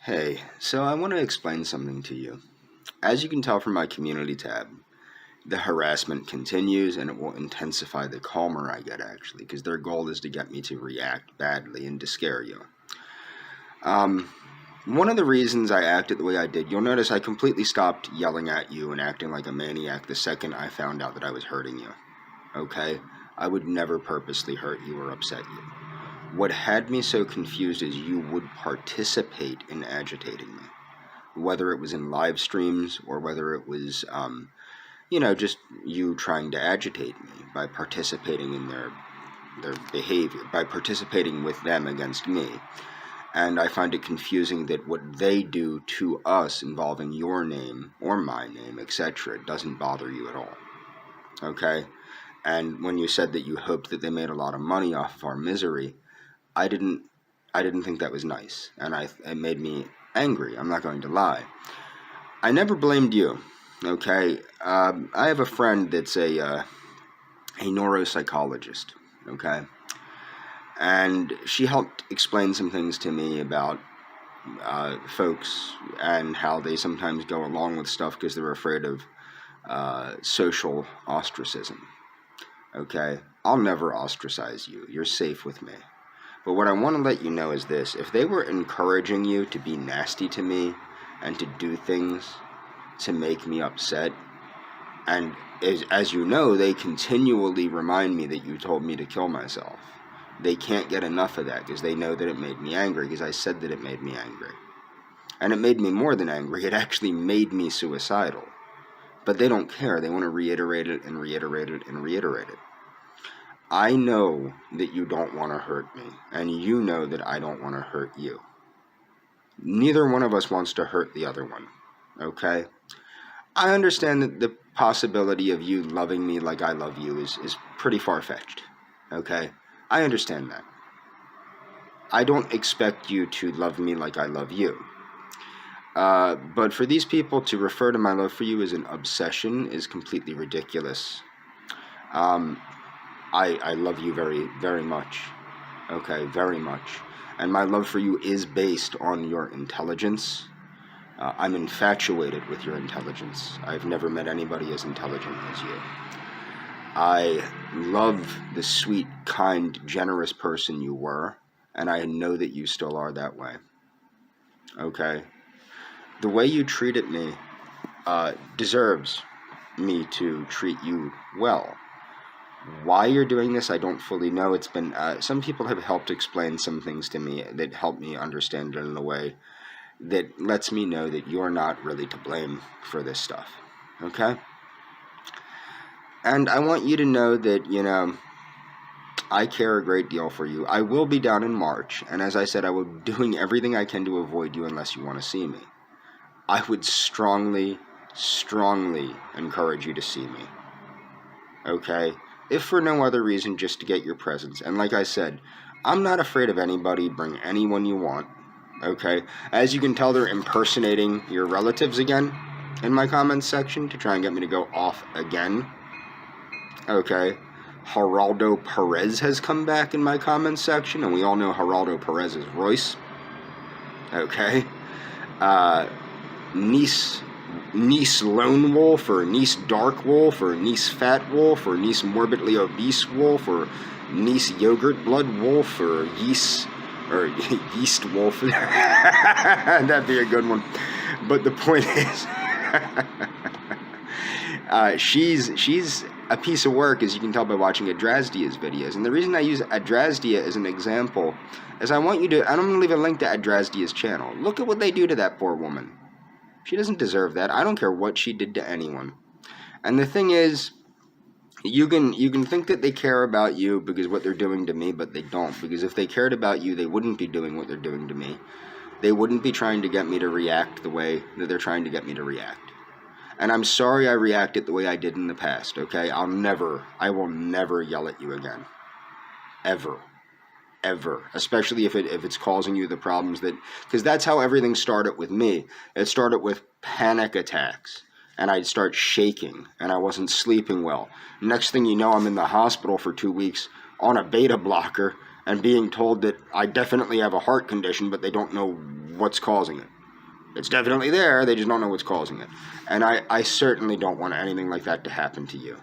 Hey, so I want to explain something to you. As you can tell from my community tab, the harassment continues and it will intensify the calmer I get, actually, because their goal is to get me to react badly and to scare you. Um, One of the reasons I acted the way I did, you'll notice I completely stopped yelling at you and acting like a maniac the second I found out that I was hurting you. Okay? I would never purposely hurt you or upset you. What had me so confused is you would participate in agitating me, whether it was in live streams or whether it was, just you trying to agitate me by participating in their behavior, by participating with them against me. And I find it confusing that what they do to us involving your name or my name, etc., doesn't bother you at all. Okay? And when you said that you hoped that they made a lot of money off of our misery, I didn't think that was nice, and it made me angry. I'm not going to lie. I never blamed you. Okay, I have a friend that's a neuropsychologist. Okay, and she helped explain some things to me about folks and how they sometimes go along with stuff because they're afraid of social ostracism. Okay, I'll never ostracize you. You're safe with me. But what I want to let you know is this. If they were encouraging you to be nasty to me and to do things to make me upset, and as you know, they continually remind me that you told me to kill myself. They can't get enough of that because they know that it made me angry because I said that it made me angry. And it made me more than angry. It actually made me suicidal. But they don't care. They want to reiterate it and reiterate it and reiterate it. I know that you don't want to hurt me, and you know that I don't want to hurt you. Neither one of us wants to hurt the other one, okay? I understand that the possibility of you loving me like I love you is pretty far-fetched, okay? I understand that. I don't expect you to love me like I love you. But for these people to refer to my love for you as an obsession is completely ridiculous. I love you very, very much. Okay, very much. And my love for you is based on your intelligence. I'm infatuated with your intelligence. I've never met anybody as intelligent as you. I love the sweet, kind, generous person you were, and I know that you still are that way. Okay? The way you treated me deserves me to treat you well. Why you're doing this, I don't fully know. It's been some people have helped explain some things to me that help me understand it in a way that lets me know that you're not really to blame for this stuff. Okay? And I want you to know that, I care a great deal for you. I will be down in March, and as I said, I will be doing everything I can to avoid you unless you want to see me. I would strongly, strongly encourage you to see me. Okay? If for no other reason, just to get your presence. And like I said, I'm not afraid of anybody. Bring anyone you want. Okay? As you can tell, they're impersonating your relatives again in my comments section to try and get me to go off again. Okay? Geraldo Perez has come back in my comments section, and we all know Geraldo Perez is Royce. Okay? Niece Lone Wolf, or Niece Dark Wolf, or Niece Fat Wolf, or Niece Morbidly Obese Wolf, or Niece Yogurt Blood Wolf, or Yeast Wolf. That'd be a good one. But the point is, she's a piece of work, as you can tell by watching Adrasdia's videos. And the reason I use Adrasdia as an example is I'm going to leave a link to Adrasdia's channel. Look at what they do to that poor woman. She doesn't deserve that. I don't care what she did to anyone. And the thing is, you can think that they care about you because what they're doing to me, but they don't. Because if they cared about you, they wouldn't be doing what they're doing to me. They wouldn't be trying to get me to react the way that they're trying to get me to react. And I'm sorry I reacted the way I did in the past, okay? I will never yell at you again. Ever. Ever. Especially if it's causing you the problems that... Because that's how everything started with me. It started with panic attacks. And I'd start shaking. And I wasn't sleeping well. Next thing you know, I'm in the hospital for 2 weeks on a beta blocker and being told that I definitely have a heart condition, but they don't know what's causing it. It's definitely there. They just don't know what's causing it. And I certainly don't want anything like that to happen to you.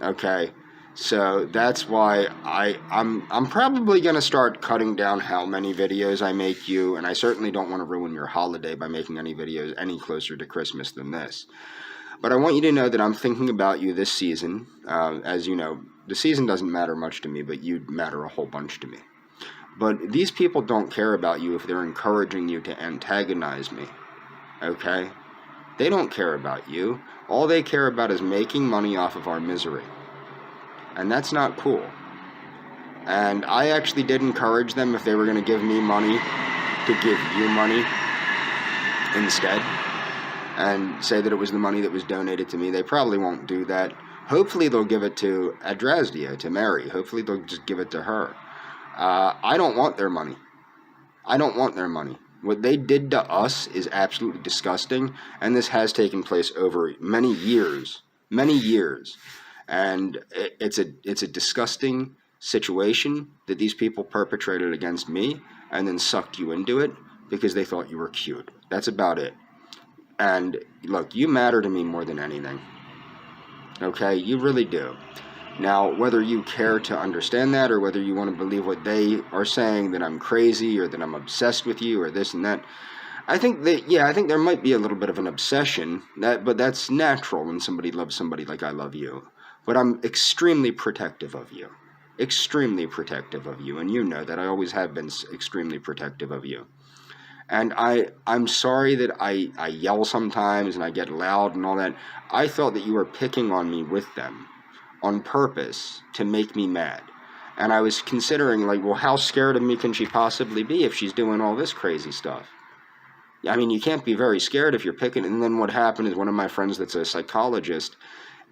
Okay? So that's why I'm probably going to start cutting down how many videos I make you, and I certainly don't want to ruin your holiday by making any videos any closer to Christmas than this. But I want you to know that I'm thinking about you this season. As you know, the season doesn't matter much to me, but you matter a whole bunch to me. But these people don't care about you if they're encouraging you to antagonize me. Okay? They don't care about you. All they care about is making money off of our misery. And that's not cool. And I actually did encourage them, if they were going to give me money, to give you money instead. And say that it was the money that was donated to me. They probably won't do that. Hopefully they'll give it to Adrasdia, to Mary. Hopefully they'll just give it to her. I don't want their money. I don't want their money. What they did to us is absolutely disgusting, and this has taken place over many years. Many years. And it's a disgusting situation that these people perpetrated against me and then sucked you into it because they thought you were cute. That's about it. And look, you matter to me more than anything. Okay? You really do. Now, whether you care to understand that or whether you want to believe what they are saying, that I'm crazy or that I'm obsessed with you or this and that, I think there might be a little bit of an obsession, but that's natural when somebody loves somebody like I love you. But I'm extremely protective of you. Extremely protective of you. And you know that I always have been extremely protective of you. And I'm sorry that I yell sometimes and I get loud and all that. I thought that you were picking on me with them on purpose to make me mad. And I was considering, like, well, how scared of me can she possibly be if she's doing all this crazy stuff? I mean, you can't be very scared if you're picking. And then what happened is one of my friends that's a psychologist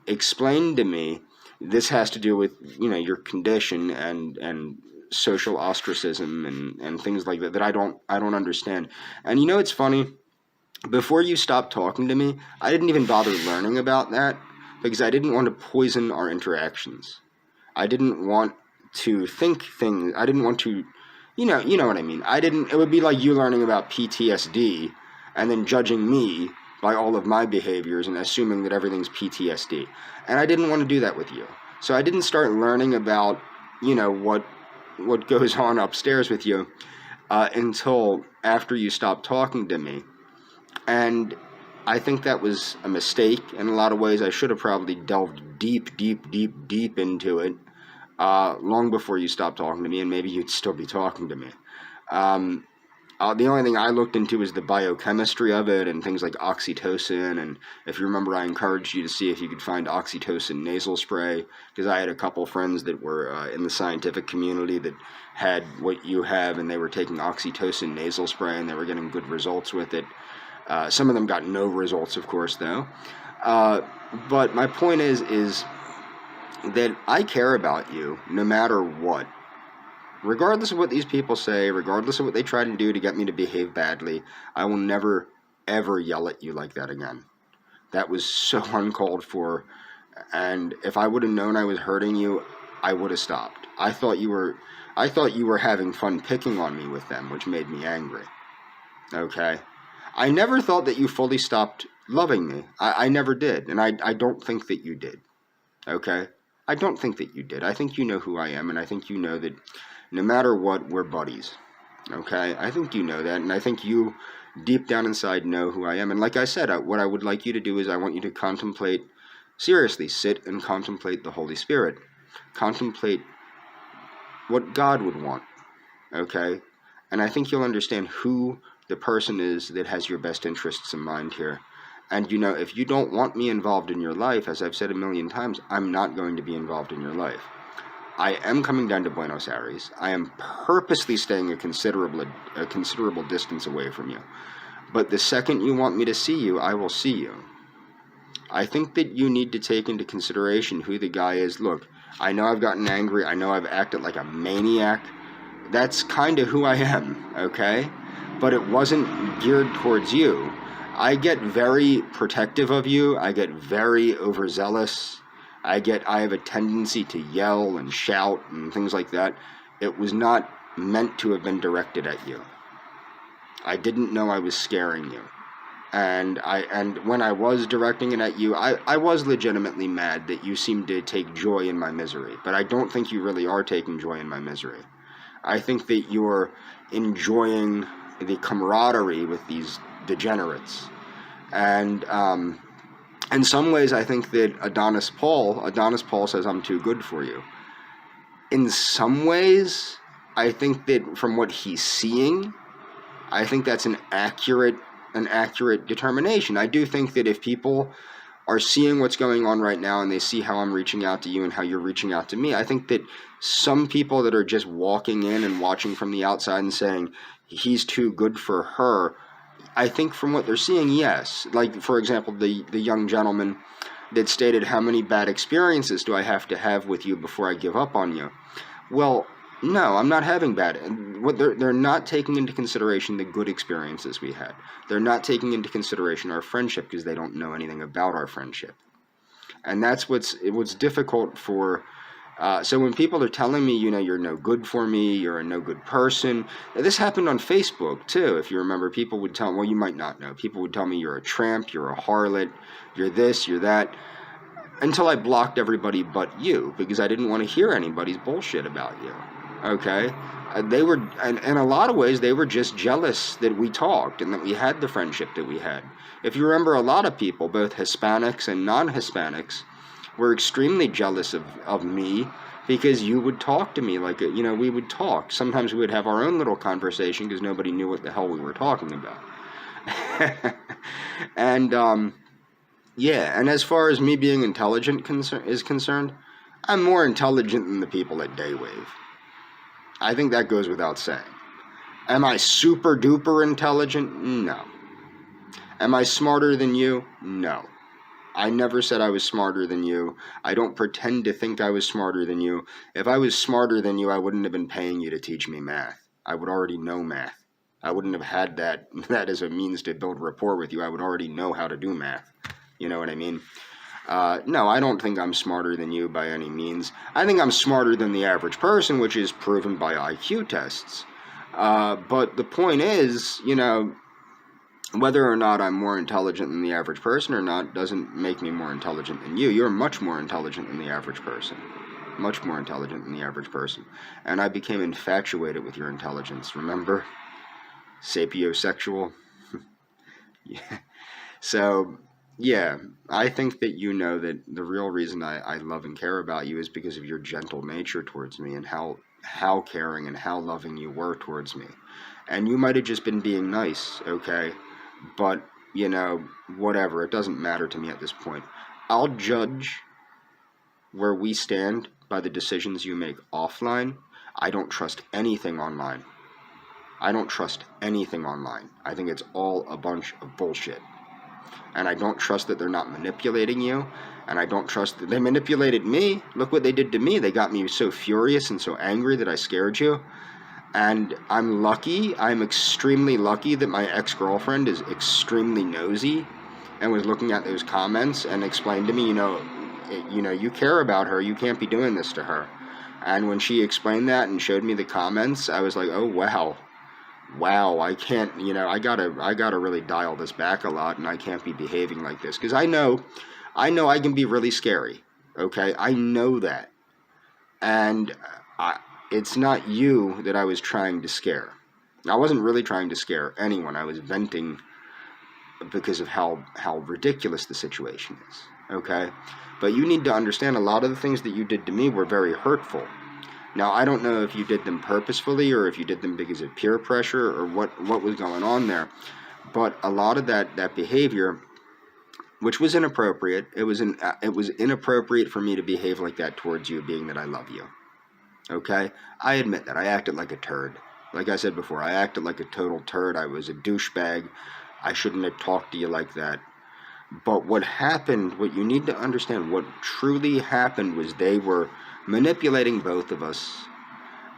explained to me, this has to do with, your condition and social ostracism and things like that I don't understand. And it's funny, before you stopped talking to me, I didn't even bother learning about that because I didn't want to poison our interactions. I didn't want to think things, I didn't want to, you know what I mean. It would be like you learning about PTSD and then judging me by all of my behaviors and assuming that everything's PTSD. And I didn't want to do that with you. So I didn't start learning about, what goes on upstairs with you until after you stopped talking to me. And I think that was a mistake. In a lot of ways, I should have probably delved deep into it long before you stopped talking to me, and maybe you'd still be talking to me. The only thing I looked into is the biochemistry of it and things like oxytocin. And if you remember, I encouraged you to see if you could find oxytocin nasal spray, because I had a couple friends that were in the scientific community that had what you have, and they were taking oxytocin nasal spray, and they were getting good results with it. Some of them got no results, of course, though. But my point is that I care about you no matter what. Regardless of what these people say, regardless of what they try to do to get me to behave badly, I will never, ever yell at you like that again. That was so uncalled for, and if I would have known I was hurting you, I would have stopped. I thought you were having fun picking on me with them, which made me angry. Okay? I never thought that you fully stopped loving me. I never did, and I don't think that you did. Okay? I don't think that you did. I think you know who I am, and I think you know that no matter what, we're buddies. Okay? I think you know that, and I think you deep down inside know who I am. And like I said, what I would like you to do is I want you to contemplate, seriously, sit and contemplate the Holy Spirit. Contemplate what God would want. Okay? And I think you'll understand who the person is that has your best interests in mind here. And if you don't want me involved in your life, as I've said a million times, I'm not going to be involved in your life. I am coming down to Buenos Aires. I am purposely staying a considerable distance away from you. But the second you want me to see you, I will see you. I think that you need to take into consideration who the guy is. Look, I know I've gotten angry. I know I've acted like a maniac. That's kind of who I am, okay? But it wasn't geared towards you. I get very protective of you. I get very overzealous. I have a tendency to yell and shout and things like that. It was not meant to have been directed at you. I didn't know I was scaring you. And when I was directing it at you, I was legitimately mad that you seemed to take joy in my misery. But I don't think you really are taking joy in my misery. I think that you're enjoying the camaraderie with these degenerates. And in some ways, I think that Adonis Paul says I'm too good for you. In some ways, I think that from what he's seeing, I think that's an accurate determination. I do think that if people are seeing what's going on right now and they see how I'm reaching out to you and how you're reaching out to me, I think that some people that are just walking in and watching from the outside and saying he's too good for her, I think from what they're seeing, yes. Like, for example, the young gentleman that stated, how many bad experiences do I have to have with you before I give up on you? Well, no, I'm not having bad. What they're not taking into consideration the good experiences we had. They're not taking into consideration our friendship because they don't know anything about our friendship. And that's what's difficult for. So when people are telling me, you're no good for me, you're a no good person. This happened on Facebook too. If you remember, people would tell. Well, you might not know. People would tell me you're a tramp, you're a harlot, you're this, you're that. Until I blocked everybody but you, because I didn't want to hear anybody's bullshit about you. Okay? They were, and in a lot of ways, they were just jealous that we talked and that we had the friendship that we had. If you remember, a lot of people, both Hispanics and non-Hispanics, were extremely jealous of me because you would talk to me like, we would talk. Sometimes we would have our own little conversation because nobody knew what the hell we were talking about. And, yeah, and as far as me being intelligent is concerned, I'm more intelligent than the people at Daywave. I think that goes without saying. Am I super duper intelligent? No. Am I smarter than you? No. I never said I was smarter than you. I don't pretend to think I was smarter than you. If I was smarter than you, I wouldn't have been paying you to teach me math. I would already know math. I wouldn't have had that as a means to build rapport with you. I would already know how to do math. You know what I mean? No, I don't think I'm smarter than you by any means. I think I'm smarter than the average person, which is proven by IQ tests. But the point is, whether or not I'm more intelligent than the average person or not doesn't make me more intelligent than you. You're much more intelligent than the average person. Much more intelligent than the average person. And I became infatuated with your intelligence, remember? Sapiosexual. Yeah. So, yeah, I think that you know that the real reason I love and care about you is because of your gentle nature towards me and how caring and how loving you were towards me. And you might have just been being nice, okay? But, whatever, it doesn't matter to me at this point. I'll judge where we stand by the decisions you make offline. I don't trust anything online. I don't trust anything online. I think it's all a bunch of bullshit. And I don't trust that they're not manipulating you. And I don't trust that they manipulated me. Look what they did to me. They got me so furious and so angry that I scared you. And I'm extremely lucky that my ex-girlfriend is extremely nosy and was looking at those comments and explained to me, you care about her, you can't be doing this to her. And when she explained that and showed me the comments, I was like, oh, wow, I can't, I gotta really dial this back a lot, and I can't be behaving like this. Because I know I can be really scary, okay? I know that. And it's not you that I was trying to scare. I wasn't really trying to scare anyone. I was venting because of how ridiculous the situation is, okay? But you need to understand a lot of the things that you did to me were very hurtful. Now, I don't know if you did them purposefully or if you did them because of peer pressure or what was going on there. But a lot of that behavior, which was inappropriate, it was inappropriate for me to behave like that towards you, being that I love you. Okay? I admit that. I acted like a turd. Like I said before, I acted like a total turd. I was a douchebag. I shouldn't have talked to you like that. But what happened, what you need to understand, what truly happened was they were manipulating both of us.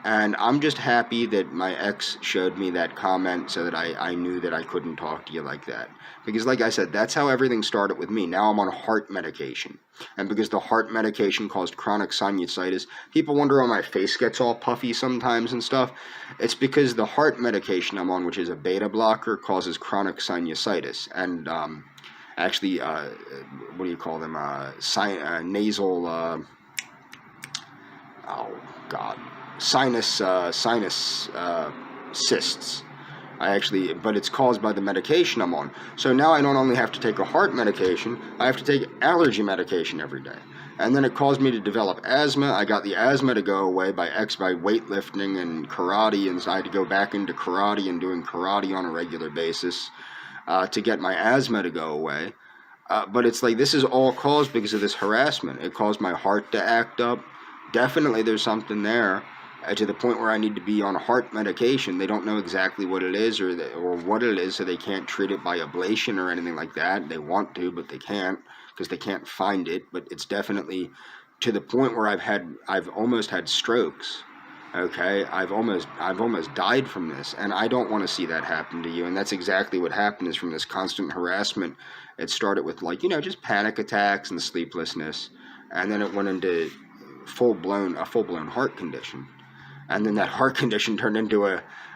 And I'm just happy that my ex showed me that comment so that I knew that I couldn't talk to you like that. Because like I said, that's how everything started with me. Now I'm on heart medication. And because the heart medication caused chronic sinusitis, people wonder why my face gets all puffy sometimes and stuff. It's because the heart medication I'm on, which is a beta blocker, causes chronic sinusitis. And actually, what do you call them? Nasal, oh God. Sinus cysts. But it's caused by the medication I'm on. So now I don't only have to take a heart medication, I have to take allergy medication every day. And then it caused me to develop asthma. I got the asthma to go away by weightlifting and karate, and so I had to go back into karate and doing karate on a regular basis to get my asthma to go away. But it's like this is all caused because of this harassment. It caused my heart to act up. Definitely there's something there. To the point where I need to be on heart medication. They don't know exactly what it is or what it is, so they can't treat it by ablation or anything like that. They want to, but they can't because they can't find it. But it's definitely to the point where I've almost had strokes. Okay, I've almost died from this, and I don't want to see that happen to you. And that's exactly what happened, is from this constant harassment. It started with just panic attacks and sleeplessness, and then it went into a full blown heart condition. And then that heart condition turned into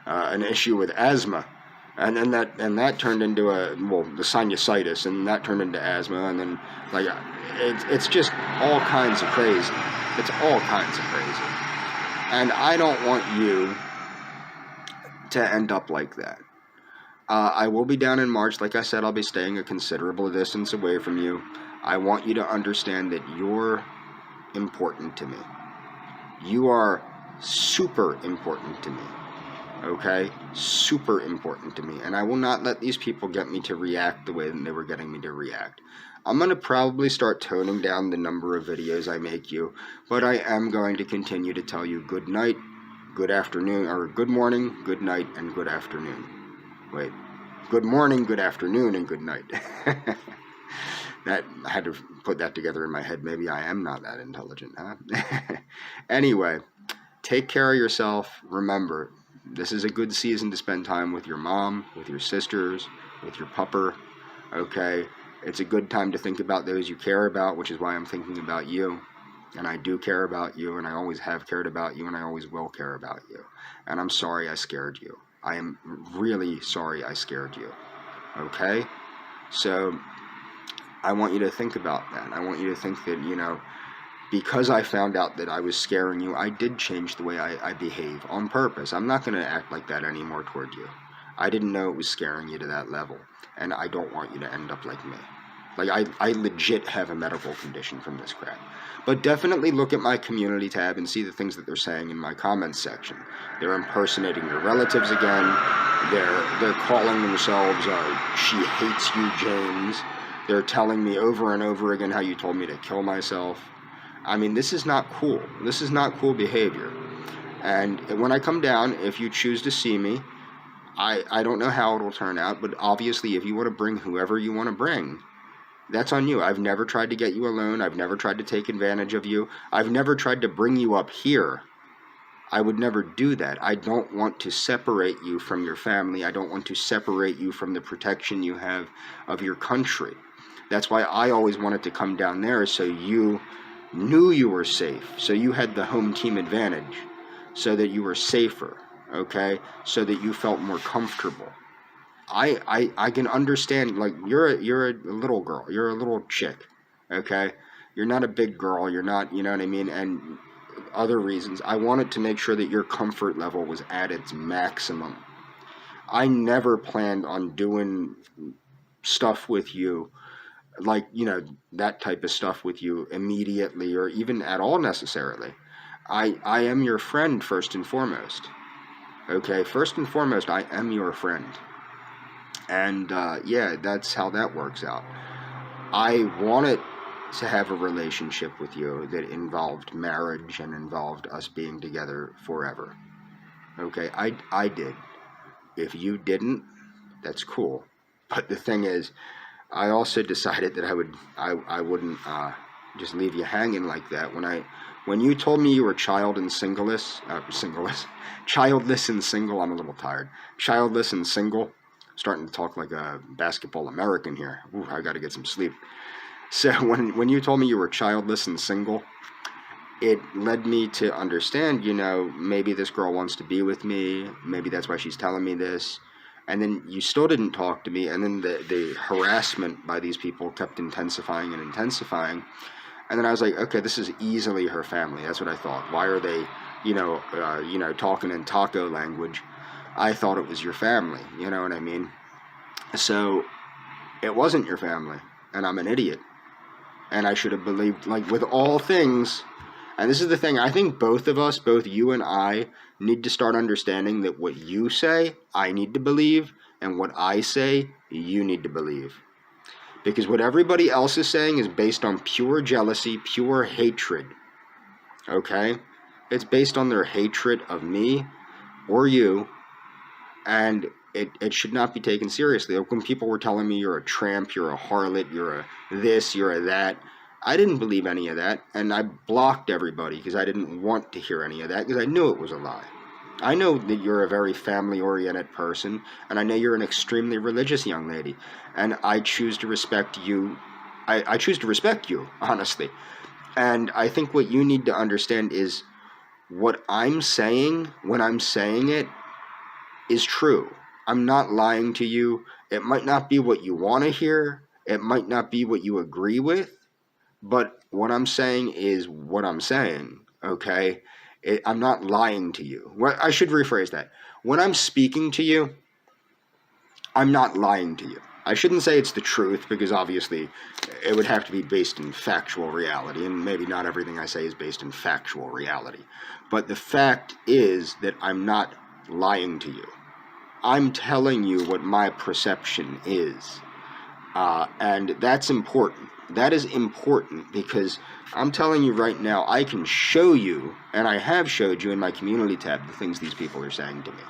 an issue with asthma, and then that turned into the sinusitis, and that turned into asthma, and then it's just all kinds of crazy. It's all kinds of crazy, and I don't want you to end up like that. I will be down in March. Like I said, I'll be staying a considerable distance away from you. I want you to understand that you're important to me. You are super important to me, okay? Super important to me, and I will not let these people get me to react the way that they were getting me to react. I'm going to probably start toning down the number of videos I make you, but I am going to continue to tell you good night, good afternoon, or good morning, good night, and good afternoon. Wait, good morning, good afternoon, and good night. I had to put that together in my head. Maybe I am not that intelligent, huh? Anyway, take care of yourself. Remember, this is a good season to spend time with your mom, with your sisters, with your pupper, okay? It's a good time to think about those you care about, which is why I'm thinking about you. And I do care about you, and I always have cared about you, and I always will care about you. And I'm sorry I scared you. I am really sorry I scared you, okay? So I want you to think about that. I want you to think that, because I found out that I was scaring you, I did change the way I behave on purpose. I'm not going to act like that anymore toward you. I didn't know it was scaring you to that level, and I don't want you to end up like me. I legit have a medical condition from this crap. But definitely look at my community tab and see the things that they're saying in my comments section. They're impersonating your relatives again. They're calling themselves, she hates you, James. They're telling me over and over again how you told me to kill myself. I mean, this is not cool. This is not cool behavior. And when I come down, if you choose to see me, I don't know how it will turn out, but obviously if you want to bring whoever you want to bring, that's on you. I've never tried to get you alone. I've never tried to take advantage of you. I've never tried to bring you up here. I would never do that. I don't want to separate you from your family. I don't want to separate you from the protection you have of your country. That's why I always wanted to come down there, so you knew you were safe, so you had the home team advantage, so that you were safer, okay? So that you felt more comfortable. I can understand, you're a little girl, you're a little chick, okay? You're not a big girl, you're not, you know what I mean? And other reasons. I wanted to make sure that your comfort level was at its maximum. I never planned on doing stuff with you, that type of stuff with you immediately or even at all necessarily. I am your friend first and foremost. Okay, first and foremost, I am your friend. And that's how that works out. I wanted to have a relationship with you that involved marriage and involved us being together forever. Okay, I did. If you didn't, that's cool. But the thing is, I also decided that I wouldn't just leave you hanging like that. When you told me you were childless and single, I'm a little tired. Childless and single, starting to talk like a basketball American here. Ooh, I got to get some sleep. So when you told me you were childless and single, it led me to understand, maybe this girl wants to be with me. Maybe that's why she's telling me this. And then you still didn't talk to me. And then the harassment by these people kept intensifying and intensifying. And then I was like, okay, this is easily her family. That's what I thought. Why are they, talking in taco language? I thought it was your family. You know what I mean? So it wasn't your family. And I'm an idiot. And I should have believed, like with all things, and this is the thing, I think both of us, both you and I, need to start understanding that what you say, I need to believe, and what I say, you need to believe. Because what everybody else is saying is based on pure jealousy, pure hatred. Okay? It's based on their hatred of me or you, and it should not be taken seriously. Like when people were telling me you're a tramp, you're a harlot, you're a this, you're a that, I didn't believe any of that, and I blocked everybody because I didn't want to hear any of that because I knew it was a lie. I know that you're a very family-oriented person, and I know you're an extremely religious young lady, and I choose to respect you. I choose to respect you, honestly. And I think what you need to understand is what I'm saying, when I'm saying it, is true. I'm not lying to you. It might not be what you want to hear. It might not be what you agree with. But what I'm saying is what I'm saying, okay? I'm not lying to you. I should rephrase that. When I'm speaking to you, I'm not lying to you. I shouldn't say it's the truth because obviously it would have to be based in factual reality, and maybe not everything I say is based in factual reality. But the fact is that I'm not lying to you. I'm telling you what my perception is. And that's important. That is important because I'm telling you right now, I can show you, and I have showed you in my community tab, the things these people are saying to me.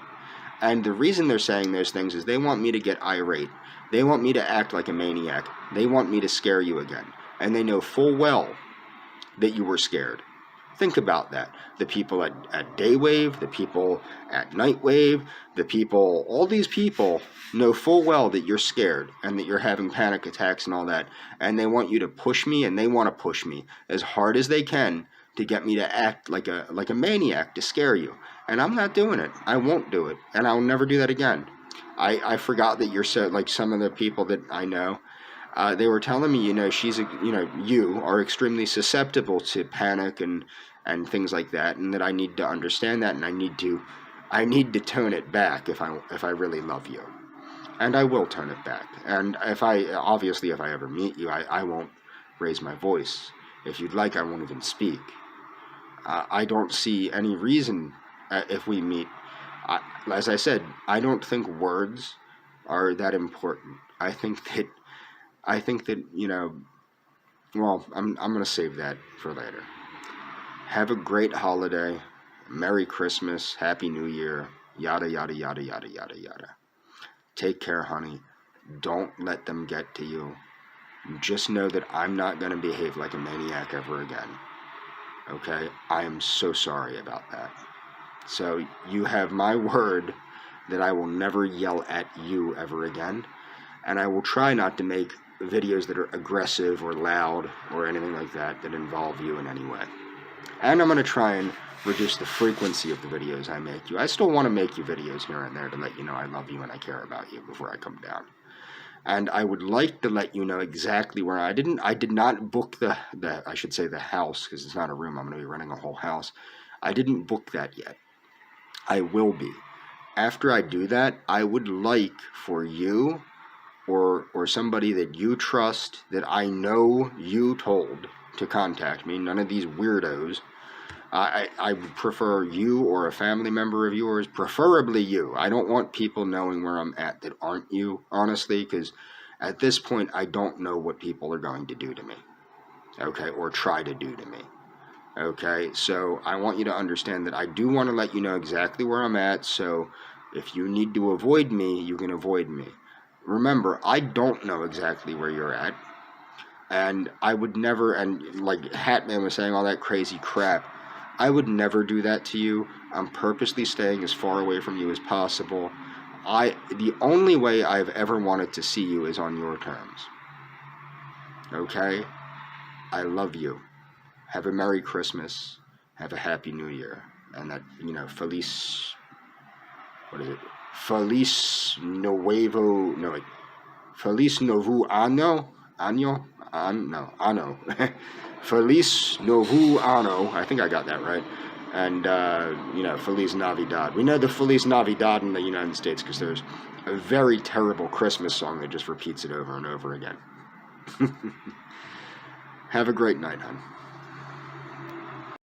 And the reason they're saying those things is they want me to get irate. They want me to act like a maniac. They want me to scare you again. And they know full well that you were scared. Think about that. The people at Daywave, the people at Nightwave, the people, all these people know full well that you're scared and that you're having panic attacks and all that. And they want you to push me, and they want to push me as hard as they can to get me to act like a maniac to scare you. And I'm not doing it. I won't do it. And I'll never do that again. I forgot that you're so, like some of the people that I know, they were telling me, you are extremely susceptible to panic and things like that, and that I need to understand that, and I need to tone it back if I really love you, and I will tone it back. And if I ever meet you, I won't raise my voice. If you'd like, I won't even speak. I don't see any reason if we meet. As I said, I don't think words are that important. I think that well, I'm going to save that for later. Have a great holiday. Merry Christmas. Happy New Year. Yada, yada, yada, yada, yada, yada. Take care, honey. Don't let them get to you. Just know that I'm not going to behave like a maniac ever again. Okay? I am so sorry about that. So you have my word that I will never yell at you ever again. And I will try not to make videos that are aggressive or loud or anything like that involve you in any way. And I'm going to try and reduce the frequency of the videos I make you. I still want to make you videos here and there to let you know I love you and I care about you before I come down. And I would like to let you know exactly where I did not book the house, because it's not a room. I'm going to be renting a whole house. I didn't book that yet. I will be. After I do that, I would like for you or somebody that you trust, that I know you told to contact me, none of these weirdos. I would prefer you or a family member of yours, preferably you. I don't want people knowing where I'm at that aren't you, honestly, because at this point, I don't know what people are going to do to me, okay, or try to do to me, okay? So I want you to understand that I do want to let you know exactly where I'm at, so if you need to avoid me, you can avoid me. Remember, I don't know exactly where you're at. And I would never, and like Hatman was saying all that crazy crap, I would never do that to you. I'm purposely staying as far away from you as possible. The only way I've ever wanted to see you is on your terms. Okay? I love you. Have a Merry Christmas. Have a Happy New Year. And that, Feliz, what is it? Feliz Nuevo, no, wait. Feliz Novo Ano? Año? No, Ano. Feliz Novo Ano. I think I got that right. And, Feliz Navidad. We know the Feliz Navidad in the United States because there's a very terrible Christmas song that just repeats it over and over again. Have a great night, hon.